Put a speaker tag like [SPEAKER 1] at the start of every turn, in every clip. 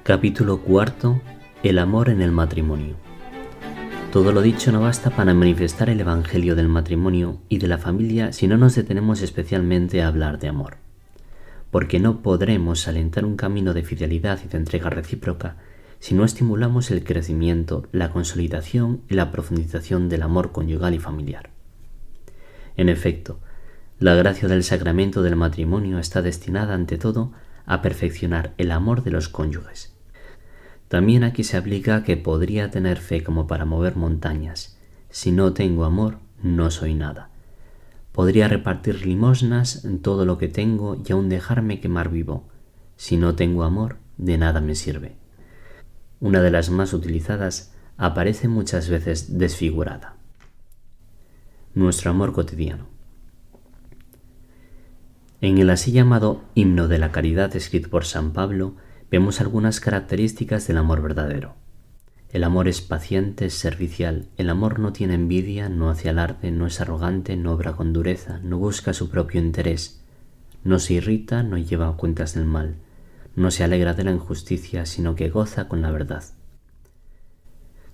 [SPEAKER 1] Capítulo cuarto. El amor en el matrimonio. Todo lo dicho no basta para manifestar el evangelio del matrimonio y de la familia si no nos detenemos especialmente a hablar de amor. Porque no podremos alentar un camino de fidelidad y de entrega recíproca si no estimulamos el crecimiento, la consolidación y la profundización del amor conyugal y familiar. En efecto, la gracia del sacramento del matrimonio está destinada ante todo a perfeccionar el amor de los cónyuges. También aquí se aplica que podría tener fe como para mover montañas. Si no tengo amor, no soy nada. Podría repartir limosnas en todo lo que tengo y aún dejarme quemar vivo. Si no tengo amor, de nada me sirve. Una de las más utilizadas aparece muchas veces desfigurada. Nuestro amor cotidiano. En el así llamado Himno de la Caridad escrito por San Pablo, vemos algunas características del amor verdadero. El amor es paciente, es servicial. El amor no tiene envidia, no hace alarde, no es arrogante, no obra con dureza, no busca su propio interés, no se irrita, no lleva cuentas del mal, no se alegra de la injusticia, sino que goza con la verdad.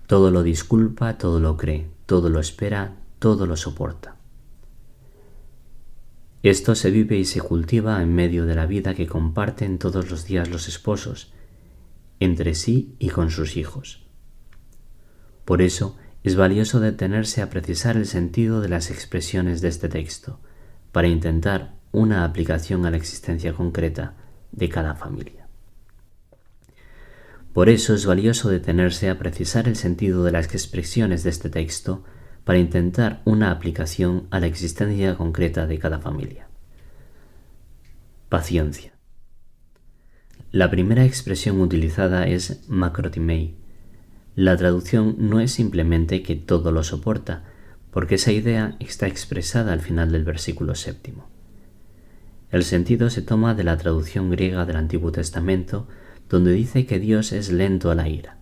[SPEAKER 1] Todo lo disculpa, todo lo cree, todo lo espera, todo lo soporta. Esto se vive y se cultiva en medio de la vida que comparten todos los días los esposos, entre sí y con sus hijos. Por eso es valioso detenerse a precisar el sentido de las expresiones de este texto, para intentar una aplicación a la existencia concreta de cada familia. Por eso es valioso detenerse a precisar el sentido de las expresiones de este texto, para intentar una aplicación a la existencia concreta de cada familia. Paciencia. La primera expresión utilizada es makrotimei. La traducción no es simplemente que todo lo soporta, porque esa idea está expresada al final del versículo 7. El sentido se toma de la traducción griega del Antiguo Testamento, donde dice que Dios es lento a la ira.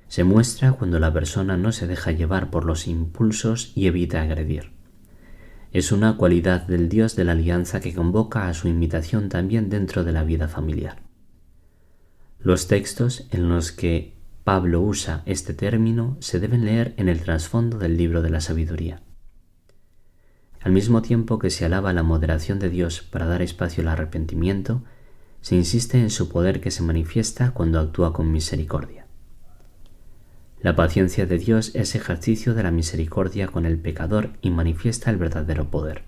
[SPEAKER 1] Se muestra cuando la persona no se deja llevar por los impulsos y evita agredir. Es una cualidad del Dios de la alianza que convoca a su imitación también dentro de la vida familiar. Los textos en los que Pablo usa este término se deben leer en el trasfondo del libro de la sabiduría. Al mismo tiempo que se alaba la moderación de Dios para dar espacio al arrepentimiento, se insiste en su poder que se manifiesta cuando actúa con misericordia. La paciencia de Dios es ejercicio de la misericordia con el pecador y manifiesta el verdadero poder.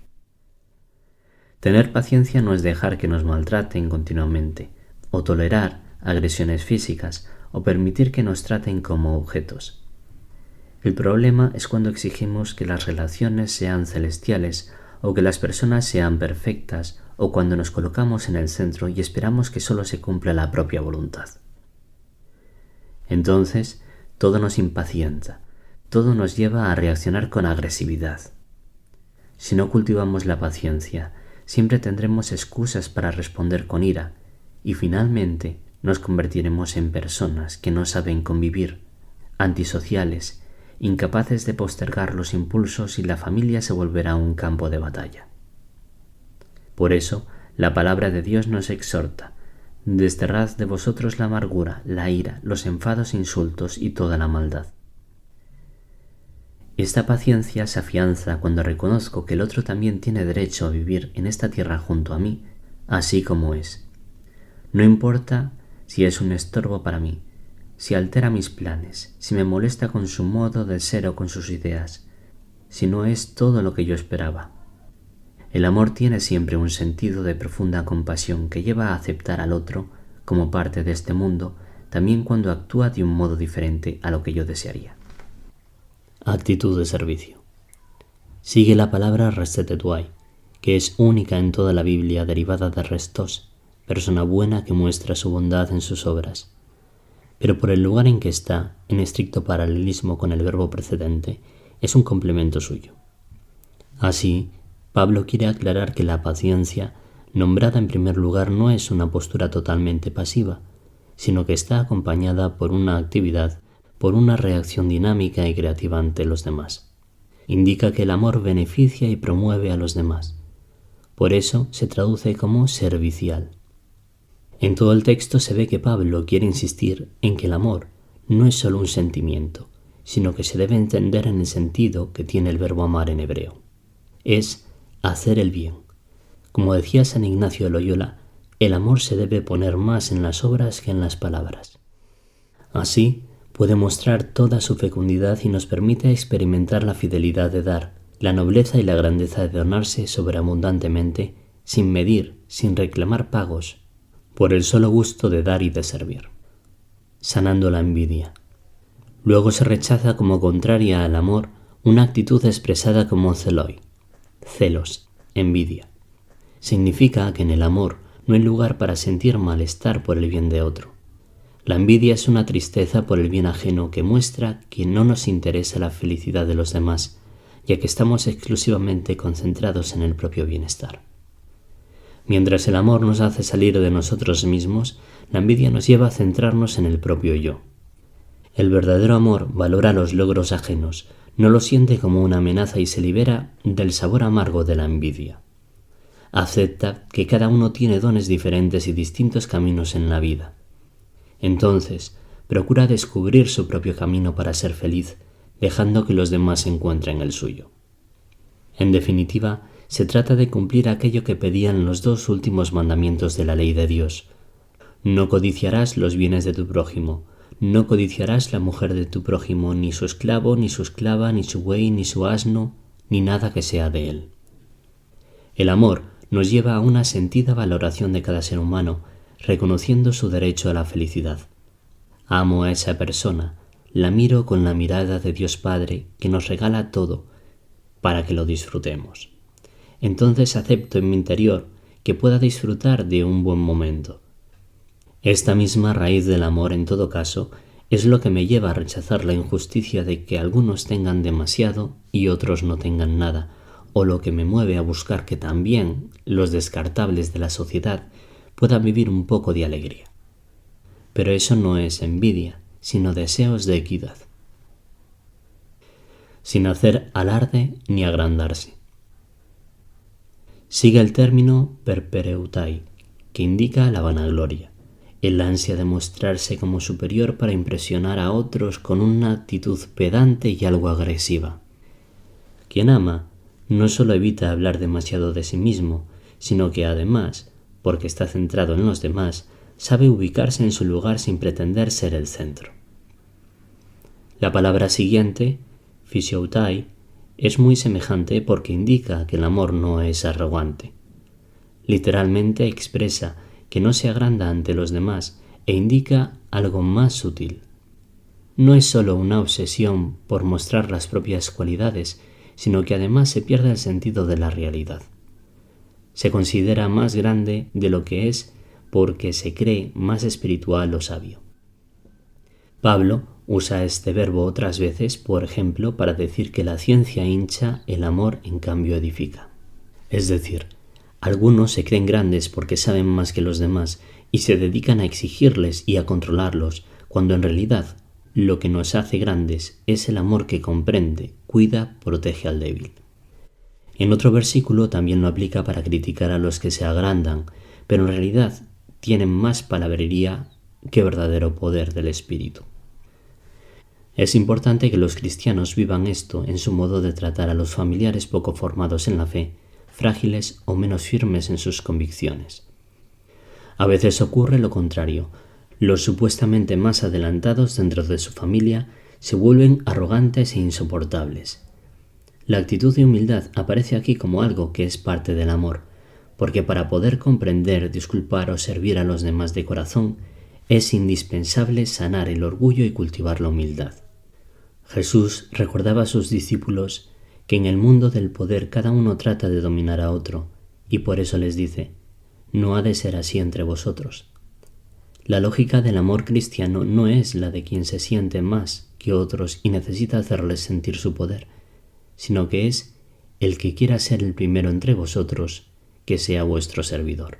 [SPEAKER 1] Tener paciencia no es dejar que nos maltraten continuamente, o tolerar agresiones físicas, o permitir que nos traten como objetos. El problema es cuando exigimos que las relaciones sean celestiales, o que las personas sean perfectas, o cuando nos colocamos en el centro y esperamos que solo se cumpla la propia voluntad. Entonces, todo nos impacienta, todo nos lleva a reaccionar con agresividad. Si no cultivamos la paciencia, siempre tendremos excusas para responder con ira y finalmente nos convertiremos en personas que no saben convivir, antisociales, incapaces de postergar los impulsos y la familia se volverá un campo de batalla. Por eso, la palabra de Dios nos exhorta: desterrad de vosotros la amargura, la ira, los enfados e insultos y toda la maldad. Esta paciencia se afianza cuando reconozco que el otro también tiene derecho a vivir en esta tierra junto a mí, así como es. No importa si es un estorbo para mí, si altera mis planes, si me molesta con su modo de ser o con sus ideas, si no es todo lo que yo esperaba. El amor tiene siempre un sentido de profunda compasión que lleva a aceptar al otro como parte de este mundo, también cuando actúa de un modo diferente a lo que yo desearía. Actitud de servicio. Sigue la palabra resetetuai, que es única en toda la Biblia, derivada de restos, persona buena que muestra su bondad en sus obras. Pero por el lugar en que está, en estricto paralelismo con el verbo precedente, es un complemento suyo. Así, Pablo quiere aclarar que la paciencia, nombrada en primer lugar, no es una postura totalmente pasiva, sino que está acompañada por una actividad, por una reacción dinámica y creativa ante los demás. Indica que el amor beneficia y promueve a los demás. Por eso se traduce como servicial. En todo el texto se ve que Pablo quiere insistir en que el amor no es solo un sentimiento, sino que se debe entender en el sentido que tiene el verbo amar en hebreo. Es hacer el bien. Como decía San Ignacio de Loyola, el amor se debe poner más en las obras que en las palabras. Así, puede mostrar toda su fecundidad y nos permite experimentar la fidelidad de dar, la nobleza y la grandeza de donarse sobreabundantemente, sin medir, sin reclamar pagos, por el solo gusto de dar y de servir, sanando la envidia. Luego se rechaza como contraria al amor una actitud expresada como zeloi, celos, envidia. Significa que en el amor no hay lugar para sentir malestar por el bien de otro. La envidia es una tristeza por el bien ajeno que muestra que no nos interesa la felicidad de los demás, ya que estamos exclusivamente concentrados en el propio bienestar. Mientras el amor nos hace salir de nosotros mismos, la envidia nos lleva a centrarnos en el propio yo. El verdadero amor valora los logros ajenos, no lo siente como una amenaza y se libera del sabor amargo de la envidia. Acepta que cada uno tiene dones diferentes y distintos caminos en la vida. Entonces, procura descubrir su propio camino para ser feliz, dejando que los demás encuentren el suyo. En definitiva, se trata de cumplir aquello que pedían los 2 últimos mandamientos de la ley de Dios. No codiciarás los bienes de tu prójimo, no codiciarás la mujer de tu prójimo, ni su esclavo, ni su esclava, ni su buey, ni su asno, ni nada que sea de él. El amor nos lleva a una sentida valoración de cada ser humano, reconociendo su derecho a la felicidad. Amo a esa persona, la miro con la mirada de Dios Padre que nos regala todo para que lo disfrutemos. Entonces acepto en mi interior que pueda disfrutar de un buen momento. Esta misma raíz del amor, en todo caso, es lo que me lleva a rechazar la injusticia de que algunos tengan demasiado y otros no tengan nada, o lo que me mueve a buscar que también los descartables de la sociedad puedan vivir un poco de alegría. Pero eso no es envidia, sino deseos de equidad, sin hacer alarde ni agrandarse. Sigue el término perpereutai, que indica la vanagloria, el ansia de mostrarse como superior para impresionar a otros con una actitud pedante y algo agresiva. Quien ama no solo evita hablar demasiado de sí mismo, sino que además, porque está centrado en los demás, sabe ubicarse en su lugar sin pretender ser el centro. La palabra siguiente, physioutai, es muy semejante porque indica que el amor no es arrogante. Literalmente expresa que no se agranda ante los demás e indica algo más sutil. No es solo una obsesión por mostrar las propias cualidades, sino que además se pierde el sentido de la realidad. Se considera más grande de lo que es porque se cree más espiritual o sabio. Pablo usa este verbo otras veces, por ejemplo, para decir que la ciencia hincha, el amor en cambio edifica. Es decir, algunos se creen grandes porque saben más que los demás y se dedican a exigirles y a controlarlos, cuando en realidad lo que nos hace grandes es el amor que comprende, cuida, protege al débil. En otro versículo también lo aplica para criticar a los que se agrandan, pero en realidad tienen más palabrería que verdadero poder del espíritu. Es importante que los cristianos vivan esto en su modo de tratar a los familiares poco formados en la fe, frágiles o menos firmes en sus convicciones. A veces ocurre lo contrario. Los supuestamente más adelantados dentro de su familia se vuelven arrogantes e insoportables. La actitud de humildad aparece aquí como algo que es parte del amor, porque para poder comprender, disculpar o servir a los demás de corazón, es indispensable sanar el orgullo y cultivar la humildad. Jesús recordaba a sus discípulos que en el mundo del poder cada uno trata de dominar a otro, y por eso les dice: no ha de ser así entre vosotros. La lógica del amor cristiano no es la de quien se siente más que otros y necesita hacerles sentir su poder, sino que es el que quiera ser el primero entre vosotros, que sea vuestro servidor.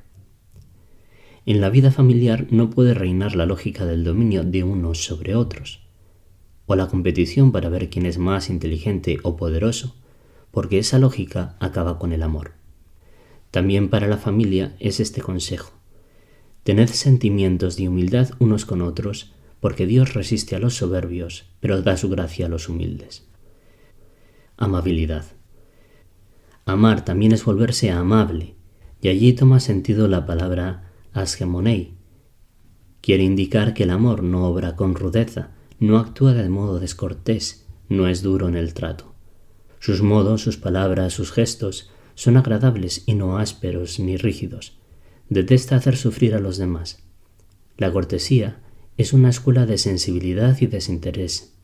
[SPEAKER 1] En la vida familiar no puede reinar la lógica del dominio de unos sobre otros, o la competición para ver quién es más inteligente o poderoso, porque esa lógica acaba con el amor. También para la familia es este consejo: Tened sentimientos de humildad unos con otros, porque Dios resiste a los soberbios, pero da su gracia a los humildes. Amabilidad. Amar también es volverse amable, y allí toma sentido la palabra asgemonei. Quiere indicar que el amor no obra con rudeza, no actúa de modo descortés, no es duro en el trato. Sus modos, sus palabras, sus gestos son agradables y no ásperos ni rígidos. Detesta hacer sufrir a los demás. La cortesía es una escuela de sensibilidad y desinterés,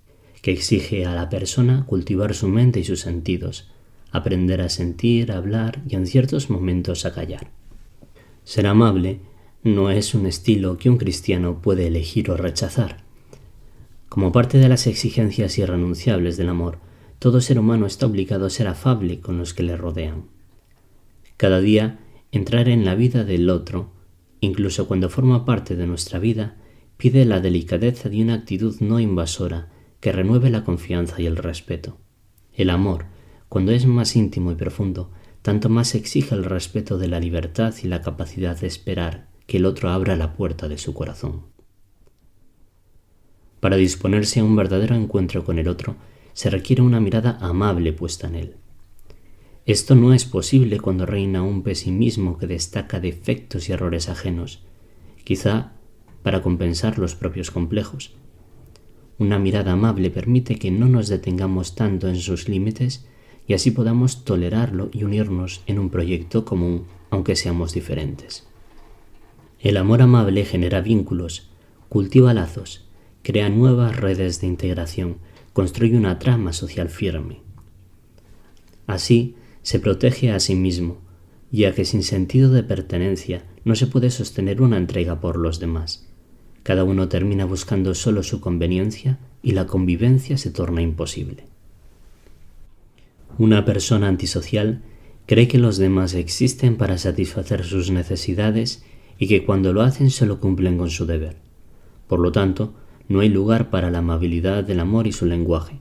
[SPEAKER 1] que exige a la persona cultivar su mente y sus sentidos, aprender a sentir, a hablar y en ciertos momentos a callar. Ser amable no es un estilo que un cristiano puede elegir o rechazar. Como parte de las exigencias irrenunciables del amor, todo ser humano está obligado a ser afable con los que le rodean. Cada día, entrar en la vida del otro, incluso cuando forma parte de nuestra vida, pide la delicadeza de una actitud no invasora que renueve la confianza y el respeto. El amor, cuando es más íntimo y profundo, tanto más exige el respeto de la libertad y la capacidad de esperar que el otro abra la puerta de su corazón. Para disponerse a un verdadero encuentro con el otro, se requiere una mirada amable puesta en él. Esto no es posible cuando reina un pesimismo que destaca defectos y errores ajenos, quizá para compensar los propios complejos. Una mirada amable permite que no nos detengamos tanto en sus límites y así podamos tolerarlo y unirnos en un proyecto común, aunque seamos diferentes. El amor amable genera vínculos, cultiva lazos, crea nuevas redes de integración, construye una trama social firme. Así, se protege a sí mismo, ya que sin sentido de pertenencia no se puede sostener una entrega por los demás. Cada uno termina buscando solo su conveniencia y la convivencia se torna imposible. Una persona antisocial cree que los demás existen para satisfacer sus necesidades y que cuando lo hacen solo cumplen con su deber. Por lo tanto, no hay lugar para la amabilidad del amor y su lenguaje.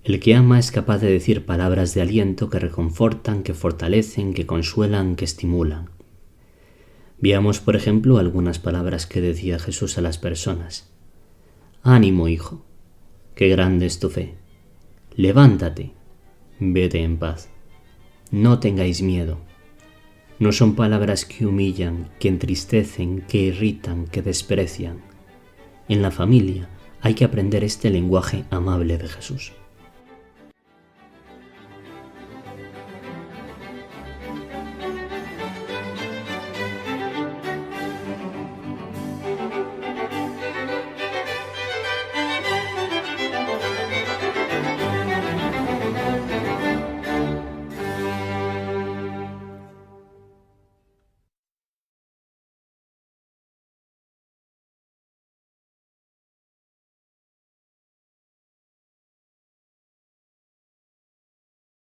[SPEAKER 1] El que ama es capaz de decir palabras de aliento que reconfortan, que fortalecen, que consuelan, que estimulan. Veamos, por ejemplo, algunas palabras que decía Jesús a las personas. Ánimo, hijo, qué grande es tu fe. Levántate, vete en paz. No tengáis miedo. No son palabras que humillan, que entristecen, que irritan, que desprecian. En la familia hay que aprender este lenguaje amable de Jesús.